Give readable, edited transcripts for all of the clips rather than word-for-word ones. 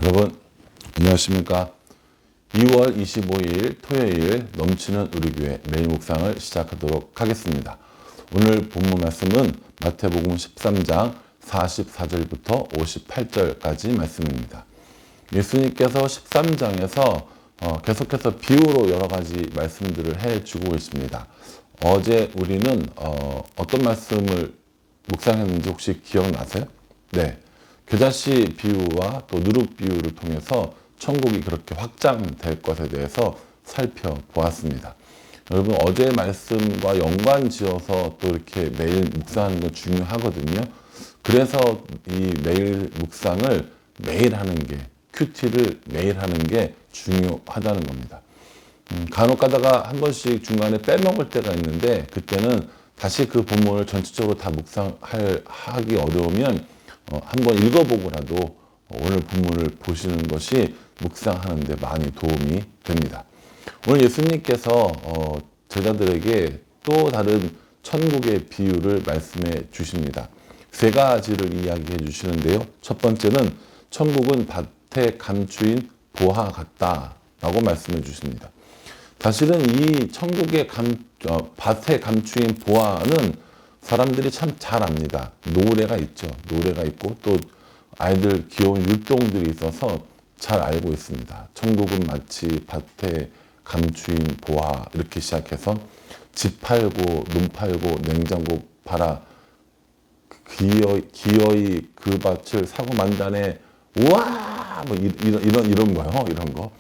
여러분 안녕하십니까? 2월 25일 토요일 넘치는 우리 교회 매일 묵상을 시작하도록 하겠습니다. 오늘 본문 말씀은 마태복음 13장 44절부터 58절까지 말씀입니다. 예수님께서 13장에서 계속해서 비유로 여러 가지 말씀들을 해주고 계십니다. 어제 우리는 어떤 말씀을 묵상했는지 혹시 기억나세요? 네. 겨자씨 비유와 또 누룩 비유를 통해서 천국이 그렇게 확장될 것에 대해서 살펴보았습니다. 여러분 어제의 말씀과 연관 지어서 또 이렇게 매일 묵상하는 건 중요하거든요. 그래서 이 매일 묵상을 매일 하는 게, 큐티를 매일 하는 게 중요하다는 겁니다. 간혹 가다가 한 번씩 중간에 빼먹을 때가 있는데 그때는 다시 그 본문을 전체적으로 다 묵상하기 어려우면 한번 읽어보고라도 오늘 본문을 보시는 것이 묵상하는 데 많이 도움이 됩니다. 오늘 예수님께서 제자들에게 또 다른 천국의 비유를 말씀해 주십니다. 세 가지를 이야기해 주시는데요. 첫 번째는 천국은 밭에 감추인 보화 같다라고 말씀해 주십니다. 사실은 이 천국의 밭에 감추인 보화는 사람들이 참 잘 압니다. 노래가 있죠. 노래가 있고 또 아이들 귀여운 율동들이 있어서 잘 알고 있습니다. 천국은 마치 밭에 감추인 보화 이렇게 시작해서 집 팔고 눈 팔고 냉장고 팔아 기어이 그 밭을 사고 만다네 우와 뭐 이런 거요. 이런 거.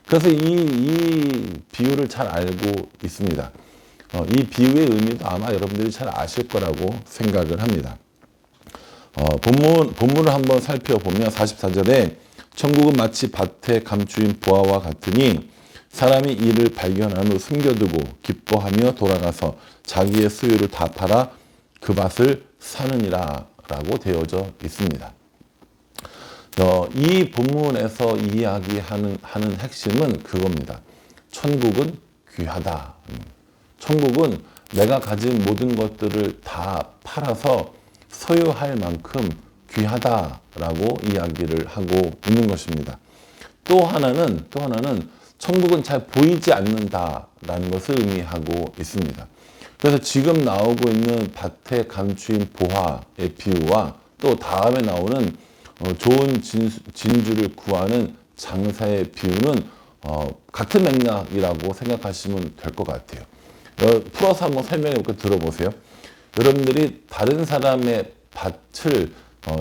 그래서 이 비유를 잘 알고 있습니다. 이 비유의 의미도 아마 여러분들이 잘 아실 거라고 생각을 합니다. 본문을 한번 살펴보면 44절에 천국은 마치 밭에 감추인 보화와 같으니 사람이 이를 발견한 후 숨겨두고 기뻐하며 돌아가서 자기의 소유를 다 팔아 그 밭을 사느니라 라고 되어져 있습니다. 이 본문에서 이야기하는 핵심은 그겁니다. 천국은 귀하다. 천국은 내가 가진 모든 것들을 다 팔아서 소유할 만큼 귀하다라고 이야기를 하고 있는 것입니다. 또 하나는 천국은 잘 보이지 않는다라는 것을 의미하고 있습니다. 그래서 지금 나오고 있는 밭에 감추인 보화의 비유와 또 다음에 나오는 좋은 진주를 구하는 장사의 비유는 같은 맥락이라고 생각하시면 될 것 같아요. 풀어서 한번 설명해 볼게요. 들어보세요. 여러분들이 다른 사람의 밭을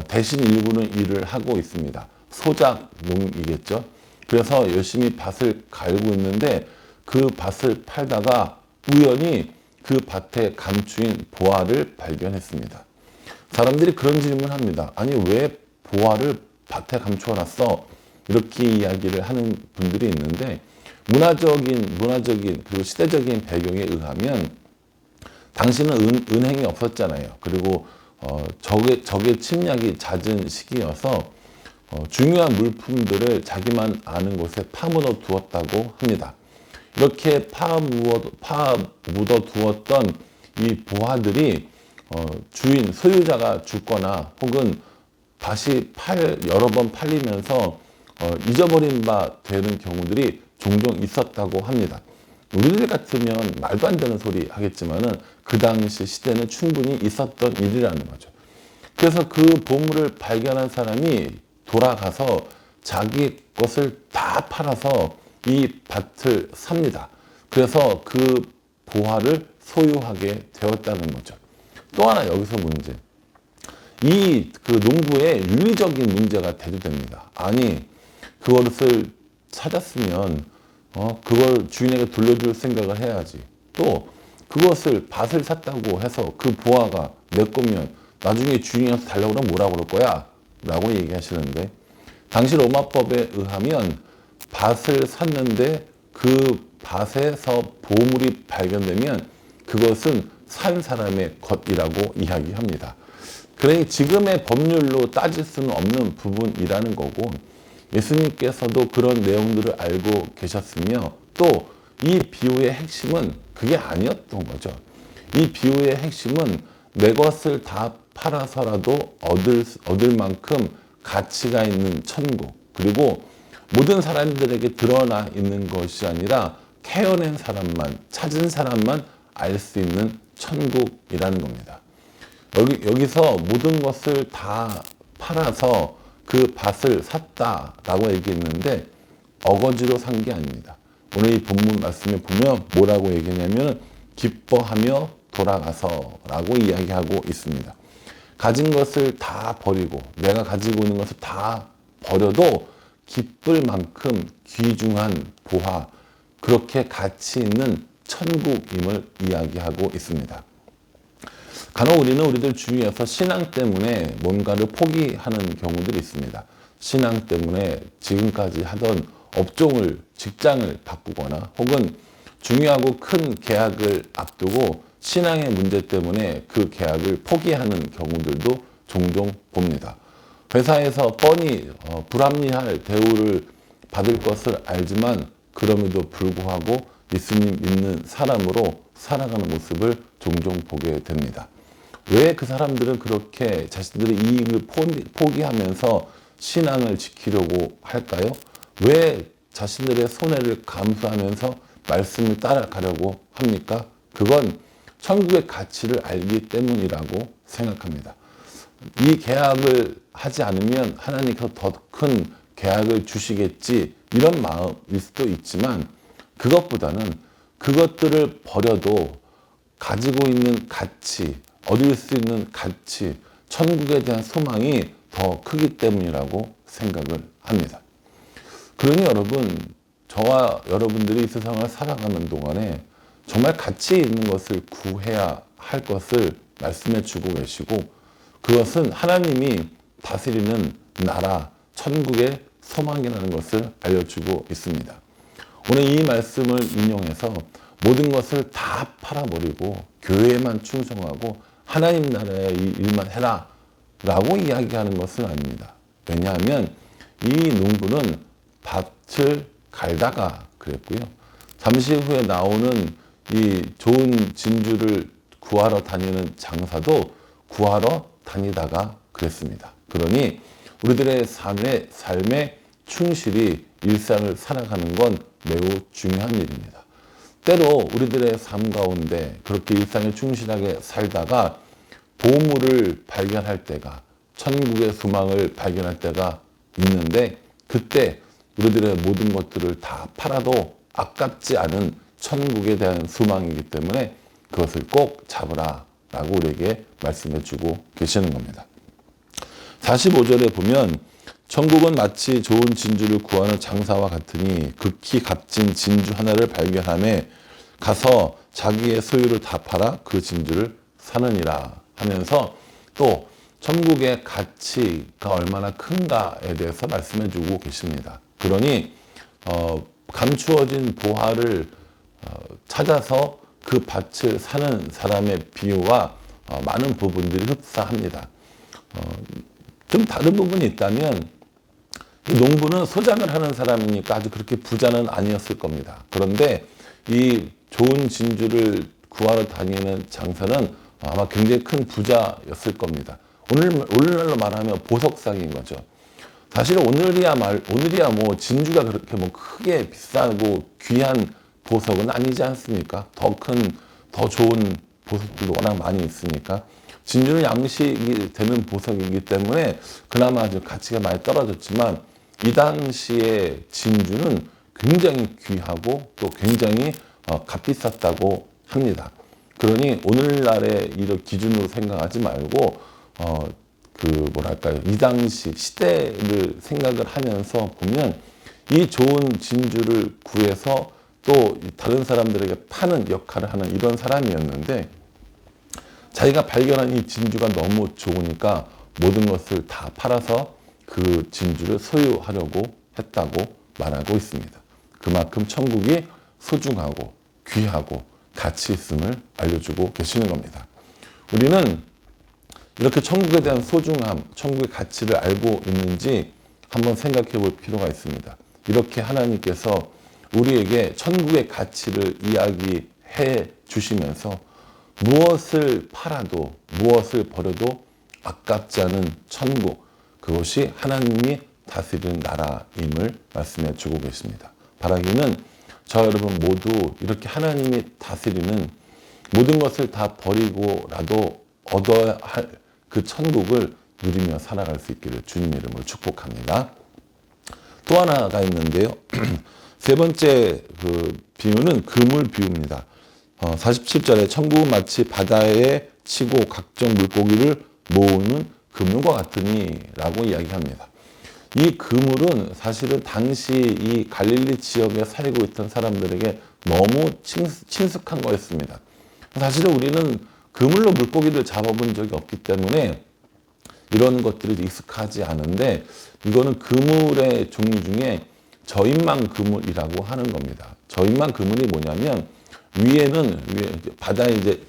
대신 일구는 일을 하고 있습니다. 소작농이겠죠. 그래서 열심히 밭을 갈고 있는데 그 밭을 팔다가 우연히 그 밭에 감추인 보화를 발견했습니다. 사람들이 그런 질문을 합니다. 아니 왜 보화를 밭에 감춰놨어? 이렇게 이야기를 하는 분들이 있는데 문화적인 그리고 시대적인 배경에 의하면 당시는 은행이 없었잖아요. 그리고 적의 침략이 잦은 시기여서 중요한 물품들을 자기만 아는 곳에 파묻어 두었다고 합니다. 이렇게 파묻어 두었던 이 보화들이 주인 소유자가 죽거나 혹은 다시 여러 번 팔리면서 잊어버린 바 되는 경우들이 종종 있었다고 합니다. 우리들 같으면 말도 안 되는 소리 하겠지만은 그 당시 시대는 충분히 있었던 일이라는 거죠. 그래서 그 보물을 발견한 사람이 돌아가서 자기 것을 다 팔아서 이 밭을 삽니다. 그래서 그 보화를 소유하게 되었다는 거죠. 또 하나 여기서 문제. 그 농부의 윤리적인 문제가 대두됩니다. 아니, 그것을 찾았으면 그걸 주인에게 돌려줄 생각을 해야지. 또 그것을 밭을 샀다고 해서 그 보화가 내 거면 나중에 주인이 와서 달라고 그러면 뭐라고 그럴 거야? 라고 얘기하시는데 당시 로마법에 의하면 밭을 샀는데 그 밭에서 보물이 발견되면 그것은 산 사람의 것이라고 이야기합니다. 그러니 지금의 법률로 따질 수는 없는 부분이라는 거고 예수님께서도 그런 내용들을 알고 계셨으며 또 이 비유의 핵심은 그게 아니었던 거죠. 이 비유의 핵심은 내 것을 다 팔아서라도 얻을 만큼 가치가 있는 천국, 그리고 모든 사람들에게 드러나 있는 것이 아니라 캐어낸 사람만, 찾은 사람만 알 수 있는 천국이라는 겁니다. 여기서 모든 것을 다 팔아서 그 밭을 샀다라고 얘기했는데 어거지로 산 게 아닙니다. 오늘 이 본문 말씀에 보면 뭐라고 얘기하냐면 기뻐하며 돌아가서 라고 이야기하고 있습니다. 가진 것을 다 버리고 내가 가지고 있는 것을 다 버려도 기쁠 만큼 귀중한 보화, 그렇게 가치 있는 천국임을 이야기하고 있습니다. 간혹 우리들 주위에서 신앙 때문에 뭔가를 포기하는 경우들이 있습니다. 신앙 때문에 지금까지 하던 업종을, 직장을 바꾸거나 혹은 중요하고 큰 계약을 앞두고 신앙의 문제 때문에 그 계약을 포기하는 경우들도 종종 봅니다. 회사에서 뻔히 불합리할 대우를 받을 것을 알지만 그럼에도 불구하고 예수님 믿는 사람으로 살아가는 모습을 종종 보게 됩니다. 왜 그 사람들은 그렇게 자신들의 이익을 포기하면서 신앙을 지키려고 할까요? 왜 자신들의 손해를 감수하면서 말씀을 따라가려고 합니까? 그건 천국의 가치를 알기 때문이라고 생각합니다. 이 계약을 하지 않으면 하나님께서 더 큰 계약을 주시겠지, 이런 마음일 수도 있지만 그것보다는 그것들을 버려도 가지고 있는 가치, 얻을 수 있는 가치, 천국에 대한 소망이 더 크기 때문이라고 생각을 합니다. 그러니 여러분, 저와 여러분들이 이 세상을 살아가는 동안에 정말 가치 있는 것을 구해야 할 것을 말씀해 주고 계시고, 그것은 하나님이 다스리는 나라, 천국의 소망이라는 것을 알려주고 있습니다. 오늘 이 말씀을 인용해서 모든 것을 다 팔아버리고 교회에만 충성하고 하나님 나라의 이 일만 해라 라고 이야기하는 것은 아닙니다. 왜냐하면 이 농부는 밭을 갈다가 그랬고요. 잠시 후에 나오는 이 좋은 진주를 구하러 다니는 장사도 구하러 다니다가 그랬습니다. 그러니 우리들의 삶에 충실히 일상을 살아가는 건 매우 중요한 일입니다. 때로 우리들의 삶 가운데 그렇게 일상에 충실하게 살다가 보물을 발견할 때가, 천국의 소망을 발견할 때가 있는데, 그때 우리들의 모든 것들을 다 팔아도 아깝지 않은 천국에 대한 소망이기 때문에 그것을 꼭 잡으라 라고 우리에게 말씀해 주고 계시는 겁니다. 45절에 보면 천국은 마치 좋은 진주를 구하는 장사와 같으니 극히 값진 진주 하나를 발견함에 가서 자기의 소유를 다 팔아 그 진주를 사느니라 하면서 또 천국의 가치가 얼마나 큰가에 대해서 말씀해 주고 계십니다. 그러니 감추어진 보화를 찾아서 그 밭을 사는 사람의 비유와 많은 부분들이 흡사합니다. 좀 다른 부분이 있다면 이 농부는 소장을 하는 사람이니까 아주 그렇게 부자는 아니었을 겁니다. 그런데 이 좋은 진주를 구하러 다니는 장사는 아마 굉장히 큰 부자였을 겁니다. 오늘날로 말하면 보석상인 거죠. 사실 오늘이야 뭐 진주가 그렇게 뭐 크게 비싸고 귀한 보석은 아니지 않습니까? 더 좋은 보석들도 워낙 많이 있으니까. 진주는 양식이 되는 보석이기 때문에 그나마 좀 가치가 많이 떨어졌지만 이 당시의 진주는 굉장히 귀하고 또 굉장히 값비쌌다고 합니다. 그러니 오늘날의 이런 기준으로 생각하지 말고 이 당시 시대를 생각을 하면서 보면 이 좋은 진주를 구해서 또 다른 사람들에게 파는 역할을 하는 이런 사람이었는데, 자기가 발견한 이 진주가 너무 좋으니까 모든 것을 다 팔아서 그 진주를 소유하려고 했다고 말하고 있습니다. 그만큼 천국이 소중하고 귀하고 가치 있음을 알려주고 계시는 겁니다. 우리는 이렇게 천국에 대한 소중함, 천국의 가치를 알고 있는지 한번 생각해 볼 필요가 있습니다. 이렇게 하나님께서 우리에게 천국의 가치를 이야기해 주시면서 무엇을 팔아도 무엇을 버려도 아깝지 않은 천국, 그것이 하나님이 다스리는 나라임을 말씀해 주고 계십니다. 바라기는 저 여러분 모두 이렇게 하나님이 다스리는 모든 것을 다 버리고라도 얻어야 할 그 천국을 누리며 살아갈 수 있기를 주님 이름으로 축복합니다. 또 하나가 있는데요. 세 번째 그 비유는 그물 비유입니다. 47절에 천국은 마치 바다에 치고 각종 물고기를 모으는 그물과 같으니 라고 이야기합니다. 이 그물은 사실은 당시 이 갈릴리 지역에 살고 있던 사람들에게 너무 친숙한 거였습니다. 사실은 우리는 그물로 물고기를 잡아본 적이 없기 때문에 이런 것들이 익숙하지 않은데 이거는 그물의 종류 중에 저인망 그물이라고 하는 겁니다. 저인망 그물이 뭐냐면 위에는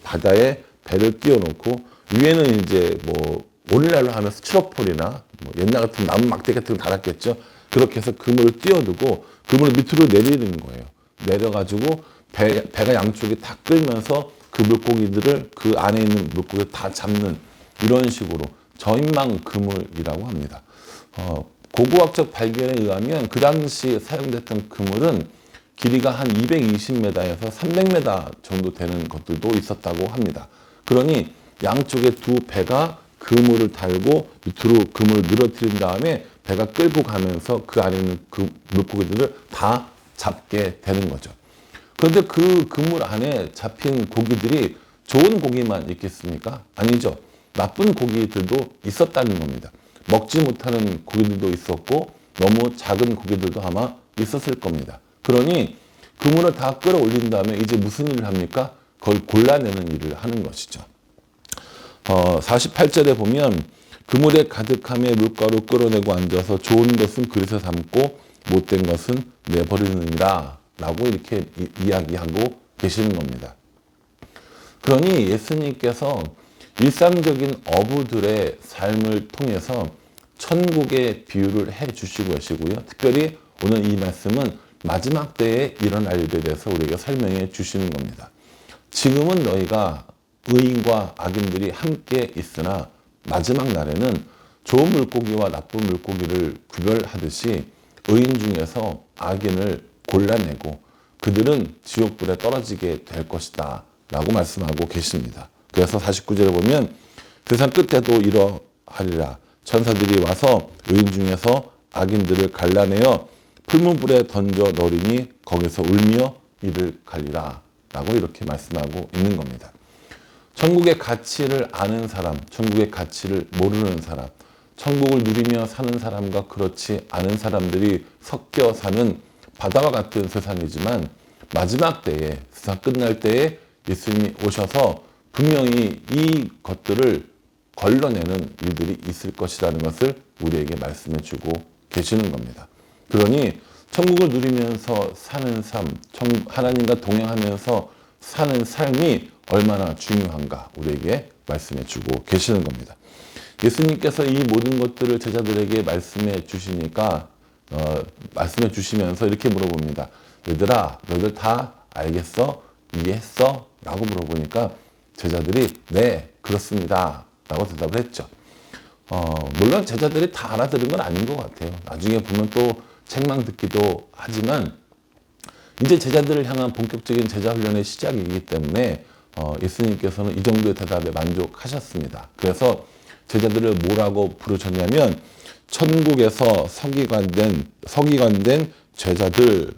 바다에 배를 띄워놓고 위에는 이제 뭐 오늘날로 하면 스티로폴이나 뭐 옛날 같은 나무 막대 같은 거 달았겠죠. 그렇게 해서 그물을 띄워두고 그물을 밑으로 내리는 거예요. 내려가지고 배가 양쪽에 다 끌면서 그 물고기들을 그 안에 있는 물고기를 다 잡는 이런 식으로 저인망 그물이라고 합니다. 고고학적 발견에 의하면 그 당시 사용됐던 그물은 길이가 한 220m에서 300m 정도 되는 것들도 있었다고 합니다. 그러니 양쪽에 두 배가 그물을 달고 밑으로 그물을 늘어뜨린 다음에 배가 끌고 가면서 그 안에 있는 그 물고기들을 다 잡게 되는 거죠. 그런데 그 그물 안에 잡힌 고기들이 좋은 고기만 있겠습니까? 아니죠. 나쁜 고기들도 있었다는 겁니다. 먹지 못하는 고기들도 있었고 너무 작은 고기들도 아마 있었을 겁니다. 그러니 그물을 다 끌어올린 다음에 이제 무슨 일을 합니까? 그걸 골라내는 일을 하는 것이죠. 48절에 보면 그물에 가득함에 물가로 끌어내고 앉아서 좋은 것은 그릇에 담고 못된 것은 내버리느니라 라고 이렇게 이야기하고 계시는 겁니다. 그러니 예수님께서 일상적인 어부들의 삶을 통해서 천국의 비유를 해 주시고 계시고요. 특별히 오늘 이 말씀은 마지막 때에 일어날 일에 대해서 우리에게 설명해 주시는 겁니다. 지금은 너희가 의인과 악인들이 함께 있으나 마지막 날에는 좋은 물고기와 나쁜 물고기를 구별하듯이 의인 중에서 악인을 골라내고 그들은 지옥불에 떨어지게 될 것이다 라고 말씀하고 계십니다. 그래서 49절에 보면 세상 끝에도 이러하리라. 천사들이 와서 의인 중에서 악인들을 갈라내어 풀무불에 던져 넣으리니 거기서 울며 이를 갈리라 라고 이렇게 말씀하고 있는 겁니다. 천국의 가치를 아는 사람, 천국의 가치를 모르는 사람, 천국을 누리며 사는 사람과 그렇지 않은 사람들이 섞여 사는 바다와 같은 세상이지만 마지막 때에, 세상 끝날 때에 예수님이 오셔서 분명히 이 것들을 걸러내는 일들이 있을 것이라는 것을 우리에게 말씀해 주고 계시는 겁니다. 그러니 천국을 누리면서 사는 삶, 하나님과 동행하면서 사는 삶이 얼마나 중요한가 우리에게 말씀해 주고 계시는 겁니다. 예수님께서 이 모든 것들을 제자들에게 말씀해 주시니까 말씀해 주시면서 이렇게 물어봅니다. 얘들아, 너희들 다 알겠어? 이해했어? 라고 물어보니까 제자들이 네, 그렇습니다. 라고 대답을 했죠. 물론 제자들이 다 알아들은 건 아닌 것 같아요. 나중에 보면 또 책망 듣기도 하지만 이제 제자들을 향한 본격적인 제자 훈련의 시작이기 때문에 예수님께서는 이 정도의 대답에 만족하셨습니다. 그래서 제자들을 뭐라고 부르셨냐면 천국에서 서기관된 제자들,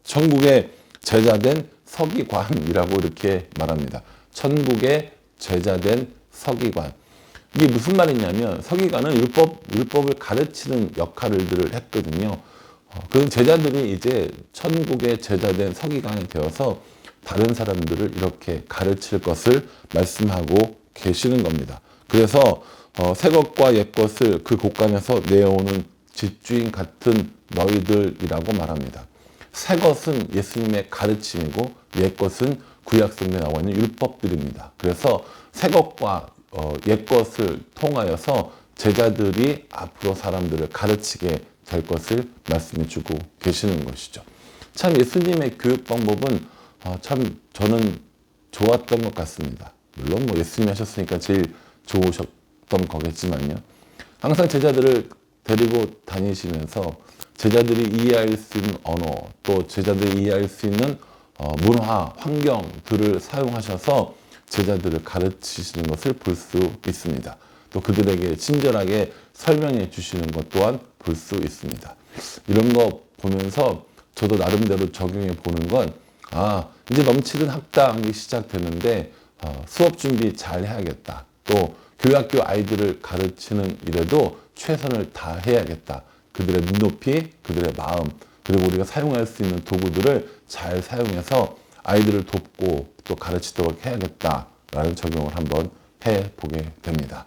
천국의 제자된 서기관이라고 이렇게 말합니다. 천국의 제자된 서기관. 이게 무슨 말이냐면 서기관은 율법을 가르치는 역할들을 했거든요. 그런 제자들이 이제 천국의 제자된 서기관이 되어서 다른 사람들을 이렇게 가르칠 것을 말씀하고 계시는 겁니다. 그래서 새 것과 옛 것을 그 곳간에서 내어오는 집주인 같은 너희들이라고 말합니다. 새 것은 예수님의 가르침이고 옛 것은 구약성경에 나와 있는 율법들입니다. 그래서 새 것과 옛 것을 통하여서 제자들이 앞으로 사람들을 가르치게 될 것을 말씀해 주고 계시는 것이죠. 참 예수님의 교육 방법은 참 저는 좋았던 것 같습니다. 물론 뭐 예수님이 하셨으니까 제일 좋으셨던 거겠지만요. 항상 제자들을 데리고 다니시면서 제자들이 이해할 수 있는 언어, 또 제자들이 이해할 수 있는 문화, 환경들을 사용하셔서 제자들을 가르치시는 것을 볼 수 있습니다. 또 그들에게 친절하게 설명해 주시는 것 또한 볼 수 있습니다. 이런 거 보면서 저도 나름대로 적용해 보는 건 이제 넘치는 학당이 시작되는데 수업 준비 잘 해야겠다. 또 교육학교 아이들을 가르치는 일에도 최선을 다해야겠다. 그들의 눈높이, 그들의 마음, 그리고 우리가 사용할 수 있는 도구들을 잘 사용해서 아이들을 돕고 또 가르치도록 해야겠다라는 적용을 한번 해보게 됩니다.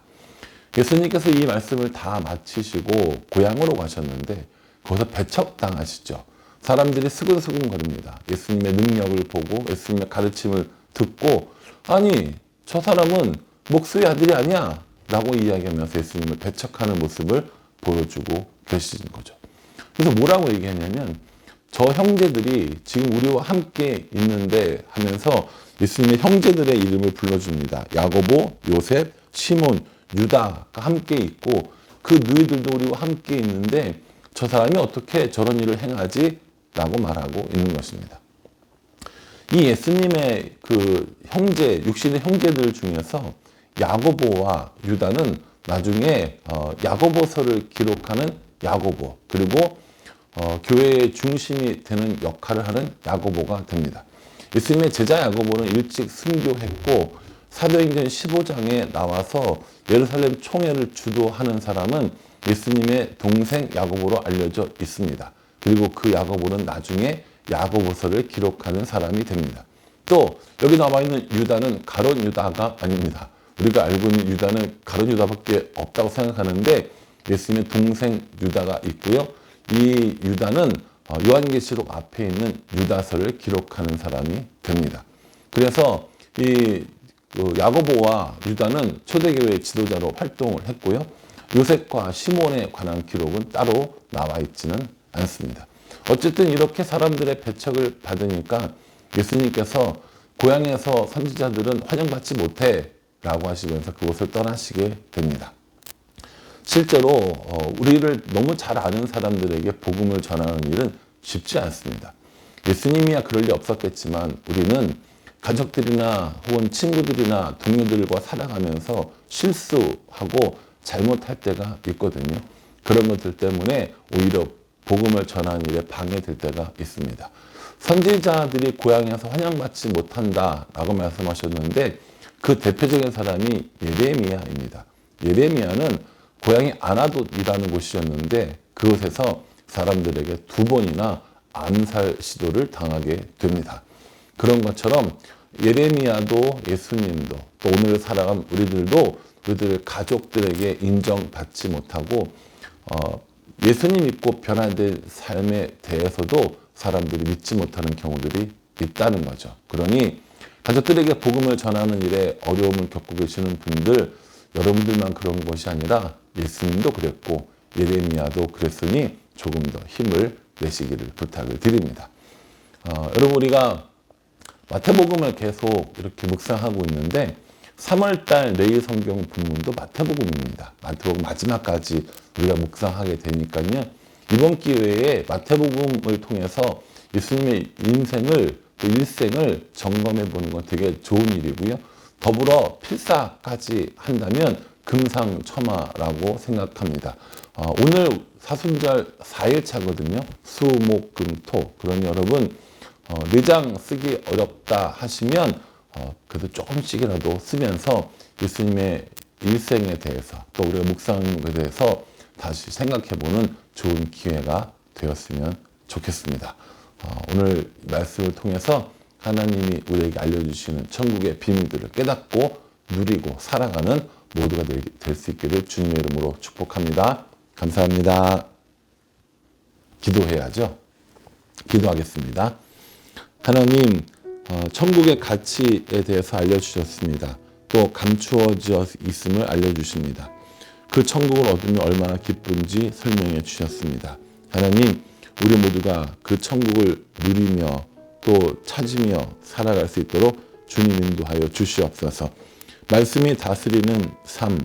예수님께서 이 말씀을 다 마치시고 고향으로 가셨는데 거기서 배척당하시죠. 사람들이 스근스근 거립니다. 예수님의 능력을 보고 예수님의 가르침을 듣고 아니 저 사람은 목수의 아들이 아니야 라고 이야기하면서 예수님을 배척하는 모습을 보여주고 계시는 거죠. 그래서 뭐라고 얘기하냐면 저 형제들이 지금 우리와 함께 있는데 하면서 예수님의 형제들의 이름을 불러줍니다. 야고보, 요셉, 시몬, 유다가 함께 있고 그 누이들도 우리와 함께 있는데 저 사람이 어떻게 저런 일을 행하지? 라고 말하고 있는 것입니다. 이 예수님의 그 형제, 육신의 형제들 중에서 야고보와 유다는 나중에 야고보서를 기록하는 야고보, 그리고 교회의 중심이 되는 역할을 하는 야고보가 됩니다. 예수님의 제자 야고보는 일찍 순교했고 사도행전 15장에 나와서 예루살렘 총회를 주도하는 사람은 예수님의 동생 야고보로 알려져 있습니다. 그리고 그 야고보는 나중에 야고보서를 기록하는 사람이 됩니다. 또 여기 나와 있는 유다는 가룟 유다가 아닙니다. 우리가 알고 있는 유다는 가룟 유다밖에 없다고 생각하는데 예수님의 동생 유다가 있고요. 이 유다는 요한계시록 앞에 있는 유다서를 기록하는 사람이 됩니다. 그래서 이 야고보와 유다는 초대교회의 지도자로 활동을 했고요. 요셉과 시몬에 관한 기록은 따로 나와 있지는 않습니다. 어쨌든 이렇게 사람들의 배척을 받으니까 예수님께서 고향에서 선지자들은 환영받지 못해 라고 하시면서 그곳을 떠나시게 됩니다. 실제로 우리를 너무 잘 아는 사람들에게 복음을 전하는 일은 쉽지 않습니다. 예수님이야 그럴 리 없었겠지만 우리는 가족들이나 혹은 친구들이나 동료들과 살아가면서 실수하고 잘못할 때가 있거든요. 그런 것들 때문에 오히려 복음을 전하는 일에 방해될 때가 있습니다. 선지자들이 고향에서 환영받지 못한다라고 말씀하셨는데 그 대표적인 사람이 예레미야입니다. 예레미야는 고향이 아나돗이라는 곳이었는데 그곳에서 사람들에게 2번이나 암살 시도를 당하게 됩니다. 그런 것처럼 예레미야도 예수님도 또 오늘 살아간 우리들도 우리들 가족들에게 인정받지 못하고 예수님 믿고 변화된 삶에 대해서도 사람들이 믿지 못하는 경우들이 있다는 거죠. 그러니 가족들에게 복음을 전하는 일에 어려움을 겪고 계시는 분들, 여러분들만 그런 것이 아니라 예수님도 그랬고 예레미야도 그랬으니 조금 더 힘을 내시기를 부탁을 드립니다. 여러분 우리가 마태복음을 계속 이렇게 묵상하고 있는데 3월달 내일 성경 본문도 마태복음입니다. 마태복음 마지막까지 우리가 묵상하게 되니까요. 이번 기회에 마태복음을 통해서 예수님의 인생을 또 일생을 점검해 보는 건 되게 좋은 일이고요. 더불어 필사까지 한다면 금상첨화라고 생각합니다. 오늘 사순절 4일차거든요. 수, 목, 금, 토. 그러니 여러분 4장 쓰기 어렵다 하시면 그래도 조금씩이라도 쓰면서 예수님의 일생에 대해서 또 우리가 묵상에 대해서 다시 생각해보는 좋은 기회가 되었으면 좋겠습니다. 오늘 말씀을 통해서 하나님이 우리에게 알려주시는 천국의 비밀들을 깨닫고 누리고 살아가는 모두가 될 수 있기를 주님의 이름으로 축복합니다. 감사합니다. 기도해야죠. 기도하겠습니다. 하나님, 천국의 가치에 대해서 알려주셨습니다. 또 감추어져 있음을 알려주십니다. 그 천국을 얻으면 얼마나 기쁜지 설명해 주셨습니다. 하나님, 우리 모두가 그 천국을 누리며 또 찾으며 살아갈 수 있도록 주님 인도하여 주시옵소서. 말씀이 다스리는 삶,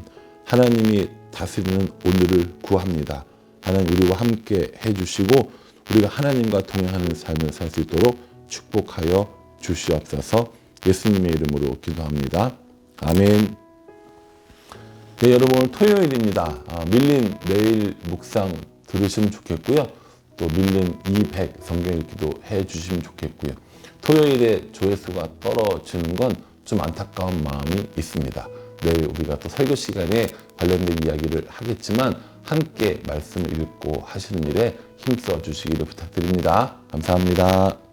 하나님이 다스리는 오늘을 구합니다. 하나님 우리와 함께 해주시고 우리가 하나님과 동행하는 삶을 살 수 있도록 축복하여 주시옵소서. 예수님의 이름으로 기도합니다. 아멘. 네, 여러분 오늘 토요일입니다. 밀린 내일 묵상 들으시면 좋겠고요. 또 밀린 200 성경 읽기도 해주시면 좋겠고요. 토요일에 조회수가 떨어지는 건 좀 안타까운 마음이 있습니다. 내일 우리가 또 설교 시간에 관련된 이야기를 하겠지만 함께 말씀을 읽고 하시는 일에 힘써 주시기를 부탁드립니다. 감사합니다.